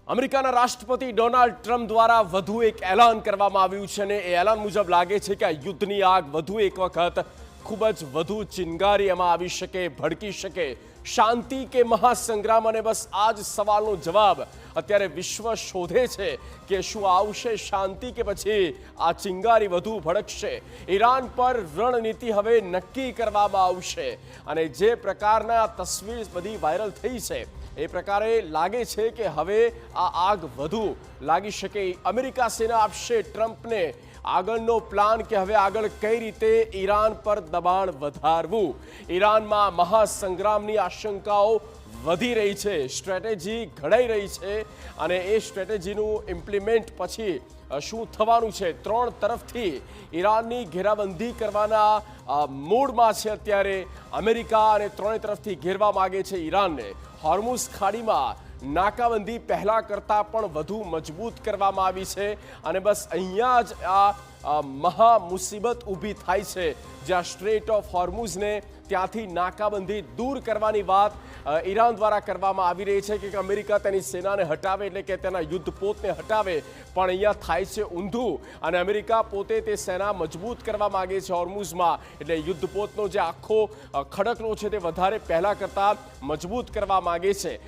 અમેરિકાના રાષ્ટ્રપતિ Donald Trump દ્વારા વધુ એક એલાન કરવામાં આવ્યું છે અને એ એલાન મુજબ લાગે છે કે આ યુદ્ધની આગ વધુ એક વખત ખૂબ જ વધુ ચિનગારી એમાં આવી શકે, ભડકી શકે. શાંતિ કે મહાસંગ્રામ? અને બસ આ જ સવાલનો જવાબ અત્યારે વિશ્વ શોધે છે કે શું આવશે શાંતિ કે પછી આ ચિંગારી વધુ ભડકશે. ઈરાન પર રણનીતિ હવે નક્કી કરવામાં આવશે અને જે પ્રકારના તસવીર બધી વાયરલ થઈ છે એ પ્રકારે લાગે છે કે હવે આ આગ વધુ લાગી શકે. અમેરિકા સેના આપશે ટ્રમ્પને આગળનો પ્લાન કે હવે આગળ કઈ રીતે ઈરાન પર દબાણ વધારવું. ઈરાનમાં મહાસંગ્રામની આશંકાઓ વધી રહી છે, સ્ટ્રેટેજી ઘડાઈ રહી છે અને એ સ્ટ્રેટેજીનું ઇમ્પ્લિમેન્ટ પછી શું થવાનું છે. ત્રણ તરફથી ઈરાનની ઘેરાબંધી કરવાના મૂડમાં છે અત્યારે અમેરિકા અને ત્રણેય તરફથી ઘેરવા માગે છે ઈરાનને. હોર્મુઝ ખાડીમાં નાકાબંધી પહેલા કરતાં પણ વધુ મજબૂત કરવામાં આવી છે અને બસ અહીંયા જ આ મહા મુસીબત ઊભી થાય છે જ્યાં સ્ટ્રેટ ઓફ હોર્મુઝને ત્યાંથી નાકાબંધી દૂર કરવાની વાત ઈરાન દ્વારા કરવામાં આવી રહી છે કે અમેરિકા તેની સેનાને હટાવે એટલે કે તેના યુદ્ધપોતને હટાવે, પણ અહીંયા થાય છે ઊંધું અને અમેરિકા પોતે તે સેના મજબૂત કરવા માગે છે હોર્મુઝમાં. એટલે યુદ્ધપોતનો જે આખો ખડકલો છે તે વધારે પહેલાં કરતાં મજબૂત કરવા માગે છે